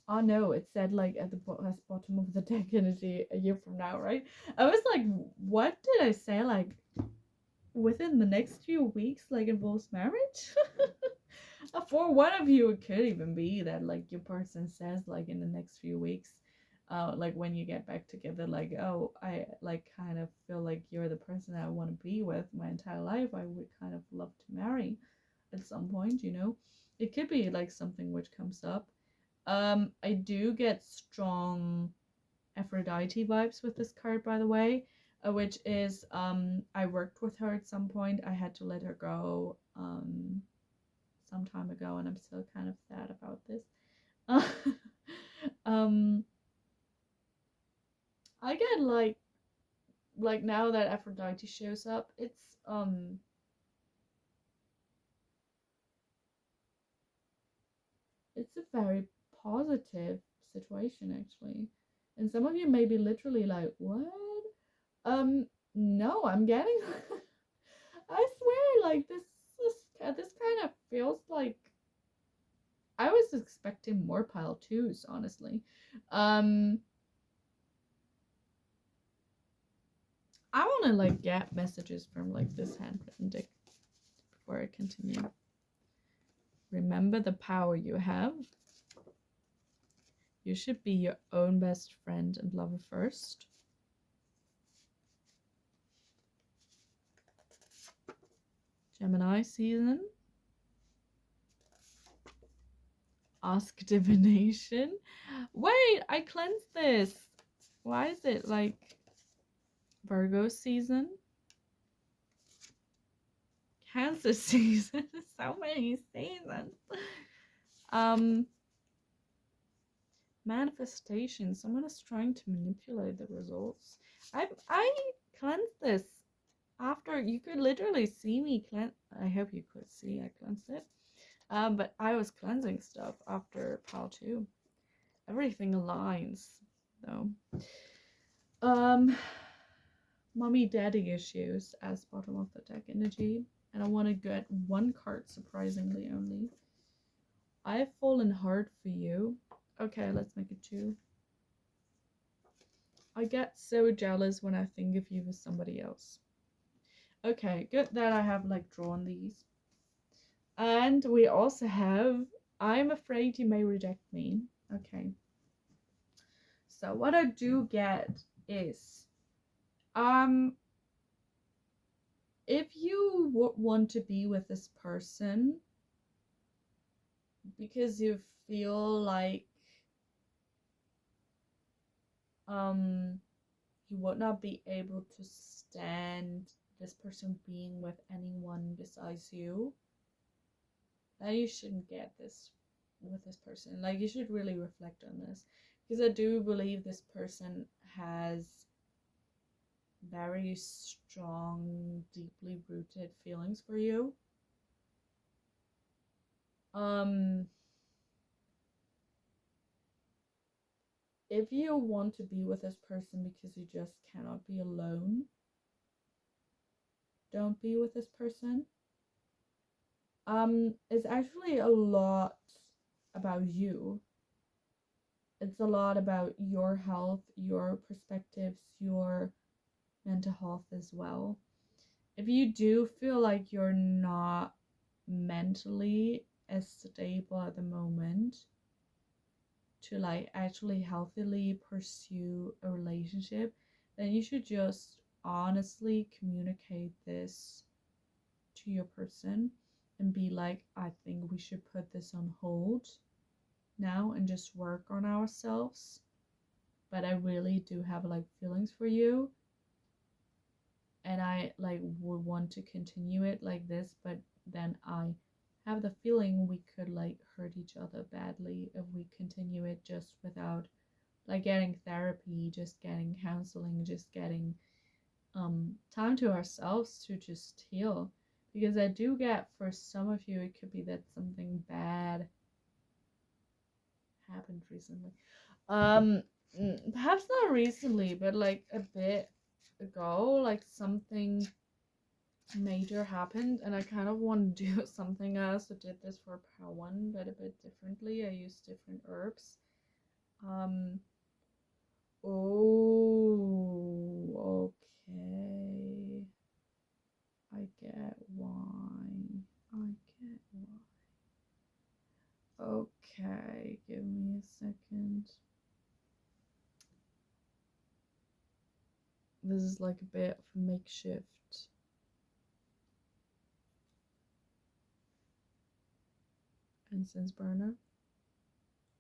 A: Oh no, it said like at the bottom of the deck energy a year from now, right? I was like, what did I say? Like within the next few weeks, like involves marriage? For one of you, it could even be that like your person says like in the next few weeks, like when you get back together, like, oh, I like kind of feel like you're the person I want to be with my entire life. I would kind of love to marry at some point. It could be like something which comes up. I do get strong Aphrodite vibes with this card, by the way, which is I worked with her at some point. I had to let her go some time ago, and I'm still kind of sad about this. um, I get like now that Aphrodite shows up, it's a very positive situation actually, and some of you may be literally like, what? No, I'm getting. I swear, like this kind of feels like I was expecting more pile twos, honestly. Um, I want to like get messages from like this handwritten deck before I continue. Remember the power you have. You should be your own best friend and lover first. Gemini season. Ask divination. Wait, I cleansed this. Why is it like Virgo season? Cancer season. So many seasons. Um, manifestation. Someone is trying to manipulate the results. I cleansed this after. You could literally see me cleanse. I hope you could see I cleansed it. But I was cleansing stuff after pile 2. Everything aligns though. Mommy daddy issues as bottom of the deck energy. And I want to get one card, surprisingly only. I've fallen hard for you. Okay, let's make it 2. I get so jealous when I think of you with somebody else. Okay, good that I have like drawn these. And we also have, I'm afraid you may reject me. Okay. So what I do get is, if you want to be with this person because you feel like you would not be able to stand this person being with anyone besides you, then you shouldn't get this with this person. Like, you should really reflect on this, because I do believe this person has very strong, deeply rooted feelings for you. If you want to be with this person because you just cannot be alone, don't be with this person. It's actually a lot about you. It's a lot about your health, your perspectives, your mental health as well. If you do feel like you're not mentally as stable at the moment to like actually healthily pursue a relationship, then you should just honestly communicate this to your person and be like, I think we should put this on hold now and just work on ourselves. But I really do have like feelings for you, and I like would want to continue it like this, but then I have the feeling we could like hurt each other badly if we continue it just without like getting therapy, just getting counseling, just getting time to ourselves to just heal. Because I do get for some of you it could be that something bad happened recently. Um Perhaps not recently, but like a bit ago, like something major happened, and I kind of want to do something else. I did this for part one, but a bit differently. I used different herbs. Um. Oh, okay. I get why. I get why. Okay, give me a second. This is like a bit of a makeshift incense burner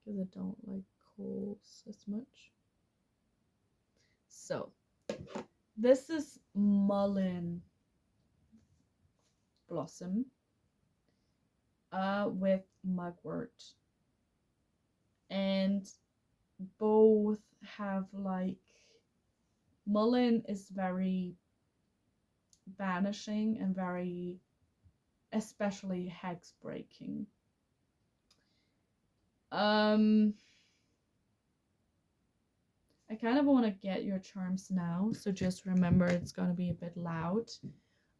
A: because I don't like coals as much. So, this is mullein blossom with mugwort, and both have like mullein is very banishing and very especially hex breaking. um I kind of want to get your charms now, so just remember it's gonna be a bit loud.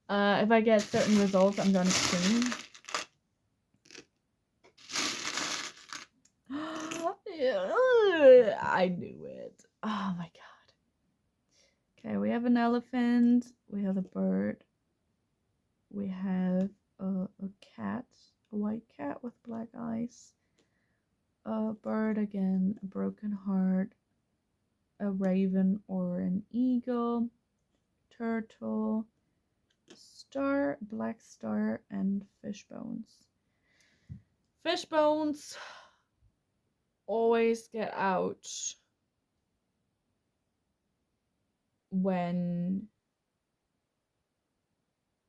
A: If I get certain results, I'm gonna scream. I knew it. Oh my god. Okay, we have an elephant, we have a bird, we have a cat, a white cat with black eyes, a bird again, a broken heart, a raven or an eagle, turtle, star, black star, and fish bones. Fish bones always get out when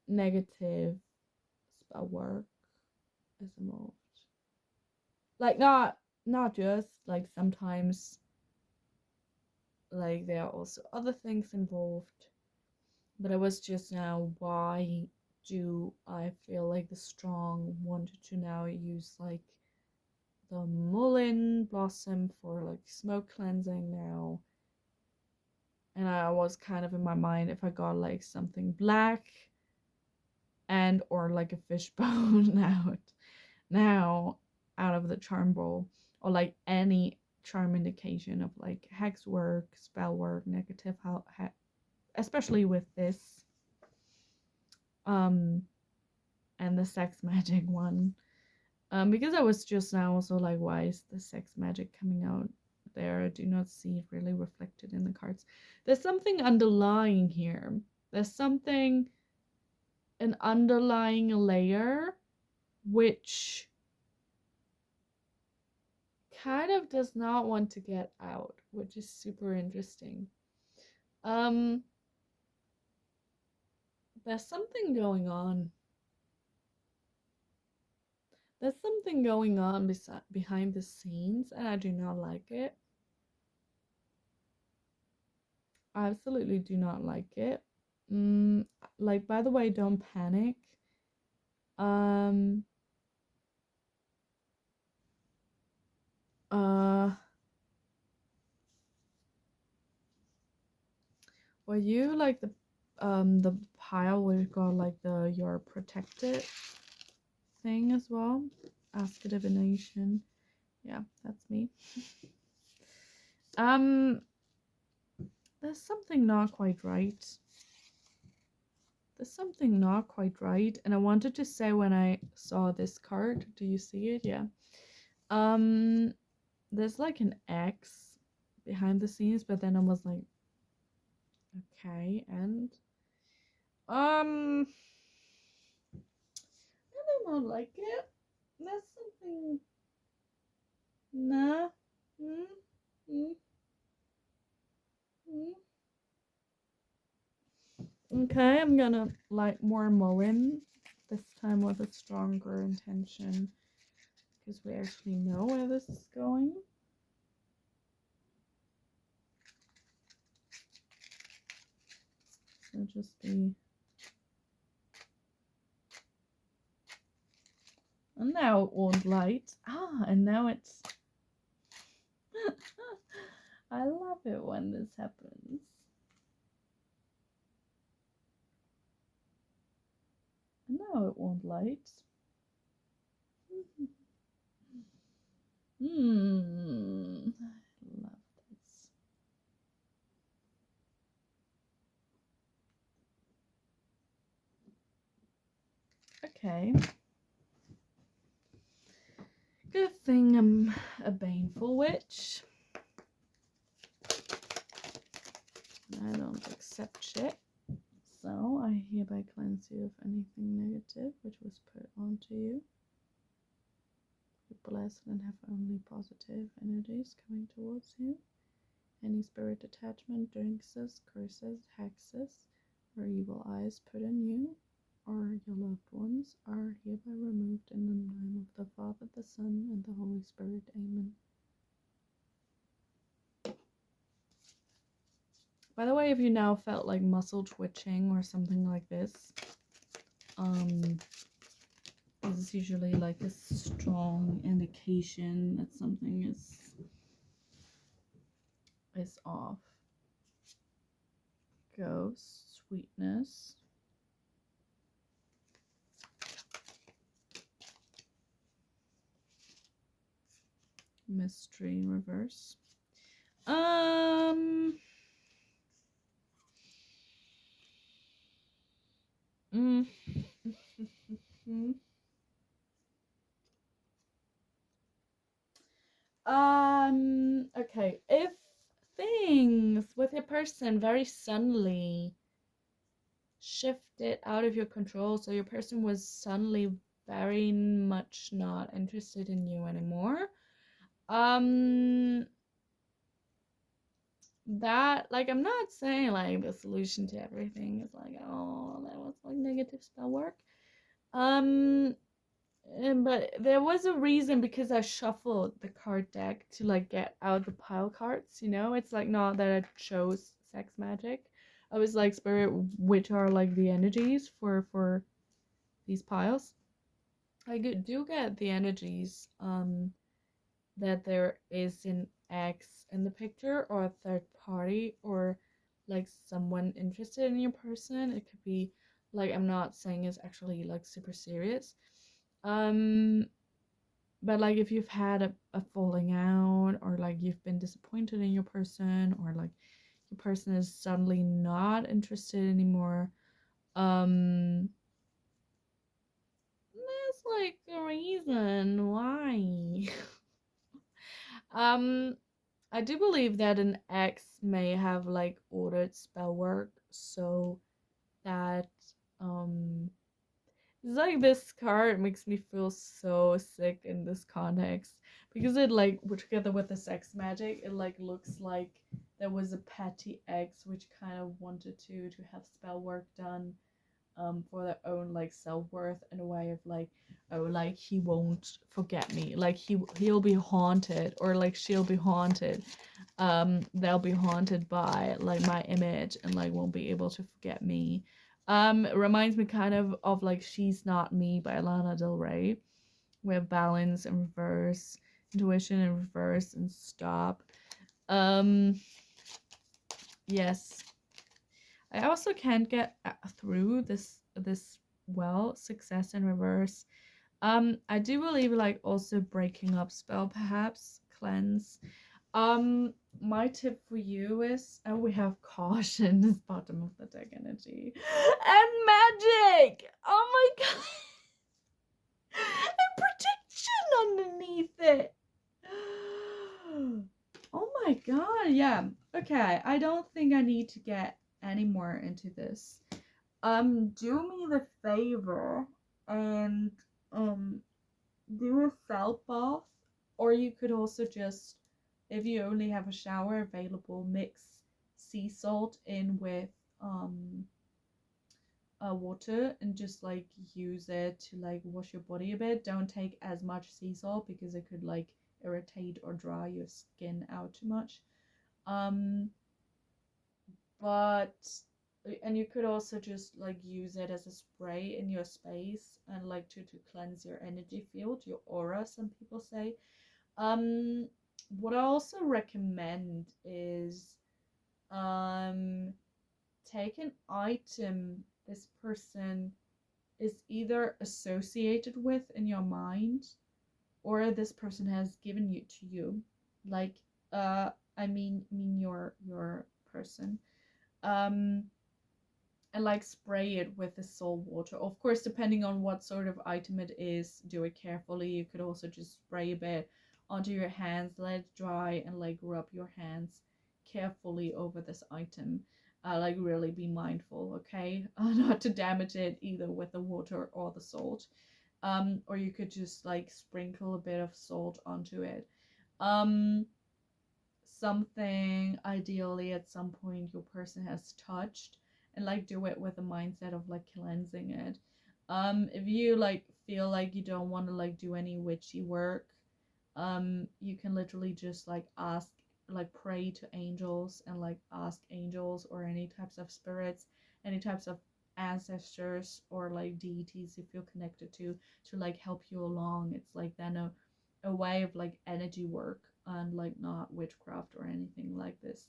A: negative spell work is involved. Like not just like sometimes like there are also other things involved. But it was just now, why do I feel like the strong wanted to now use like the mullein blossom for like smoke cleansing now? And I was kind of in my mind, if I got like something black and or like a fishbone now out of the charm bowl, or like any charm indication of like hex work, spell work, negative especially with this um and the sex magic one, because I was just now also like, why is the sex magic coming out there? I do not see it really reflected in the cards. There's something underlying here. There's something, an underlying layer which kind of does not want to get out, which is super interesting. um there's something going on. There's something going on behind the scenes, and I do not like it. I absolutely do not like it. Mm, like, by the way, don't panic. Um, uh, were you like the pile where you got like the you're protected? thing as well. Ask a divination. Yeah, that's me. There's something not quite right. There's something not quite right. And I wanted to say when I saw this card, do you see it? Yeah. There's like an X behind the scenes, but then I was like, okay, and I don't like it. There's something. Nah. Mm, mm, mm. Okay, I'm gonna light more mullein, this time with a stronger intention, because we actually know where this is going. So just be. And now it won't light. And now it's. I love it when this happens. And now it won't light. I love this. Okay. Good thing I'm a baneful witch. I don't accept shit. So I hereby cleanse you of anything negative which was put onto you. You're blessed and have only positive energies coming towards you. Any spirit attachment, jinxes, curses, hexes, or evil eyes put on you or your loved ones are hereby removed in the name of the Father, the Son, and the Holy Spirit. Amen. By the way, if you now felt like muscle twitching or something like this is usually like a strong indication that something is off. Ghost, sweetness. Mystery in reverse. Okay. If things with your person very suddenly shifted out of your control, so your person was suddenly very much not interested in you anymore, that, like, I'm not saying like the solution to everything is like, oh, that was like negative spell work. But there was a reason, because I shuffled the card deck to like get out the pile cards, you know? It's like not that I chose sex magic. I was like, spirit, which are like the energies for these piles. I do get the energies that there is an X in the picture, or a third party, or like someone interested in your person. It could be like, I'm not saying it's actually like super serious. But like if you've had a falling out, or like you've been disappointed in your person, or like your person is suddenly not interested anymore, that's like a reason why. I do believe that an ex may have like ordered spell work so that it's like, this card makes me feel so sick in this context, because it like, together with the sex magic, it like looks like there was a petty ex which kind of wanted to have spell work done for their own like self-worth, in a way of like, oh, like he won't forget me, like he'll be haunted, or like she'll be haunted, they'll be haunted by like my image, and like won't be able to forget me. It reminds me kind of like She's Not Me by Lana Del Rey. We have balance in reverse, intuition in reverse, and stop. Yes, I also can't get through this well, success in reverse. I do believe like also breaking up spell, perhaps cleanse. My tip for you is, we have caution as bottom of the deck energy, and magic. Oh my god, and protection underneath it. Oh my god, yeah. Okay, I don't think I need to get any more into this. Do me the favor and um do a felt bath, or you could also just, if you only have a shower available, mix sea salt in with um water and just like use it to like wash your body a bit. Don't take as much sea salt because it could like irritate or dry your skin out too much. Um, but and you could also just like use it as a spray in your space and like to cleanse your energy field, your aura, some people say. Um, what I also recommend is um take an item this person is either associated with in your mind or this person has given you to you, like I mean your person, um and like spray it with the salt water. Of course, depending on what sort of item it is, do it carefully. You could also just spray a bit onto your hands, let it dry, and like rub your hands carefully over this item. Like really be mindful, okay? Not to damage it either with the water or the salt. Or you could just like sprinkle a bit of salt onto it. Um, Something ideally at some point your person has touched, and like do it with a mindset of like cleansing it. If you like feel like you don't want to like do any witchy work, you can literally just like ask, like pray to angels and like ask angels or any types of spirits, any types of ancestors or like deities you feel connected to like help you along. It's like then a way of like energy work and like not witchcraft or anything like this.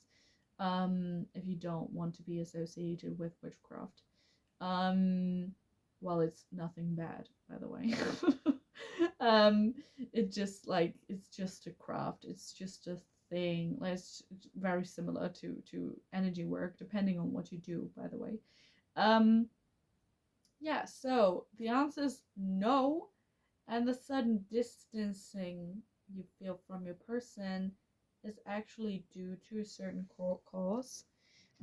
A: If you don't want to be associated with witchcraft. um well, it's nothing bad, by the way. um it just like it's just a craft, it's just a thing, like it's very similar to energy work, depending on what you do, by the way. um yeah, so the answer is no. And the sudden distancing you feel from your person is actually due to a certain cause,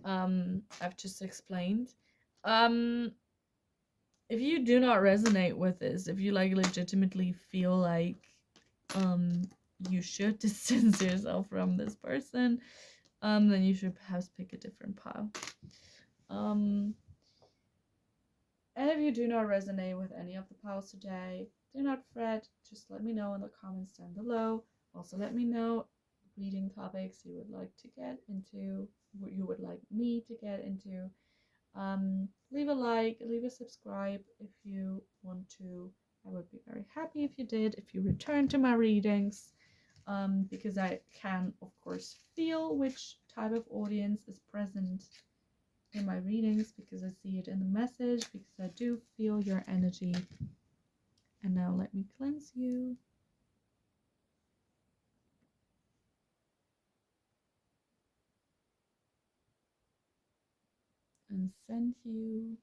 A: I've just explained. um if you do not resonate with this, if you like legitimately feel like um you should distance yourself from this person, then you should perhaps pick a different pile. um and if you do not resonate with any of the piles today, do not fret, just let me know in the comments down below. Also let me know reading topics you would like to get into, what you would like me to get into. Leave a like, leave a subscribe if you want to. I would be very happy if you did, if you return to my readings, because I can, of course, feel which type of audience is present in my readings, because I see it in the message, because I do feel your energy. And now let me cleanse you and send you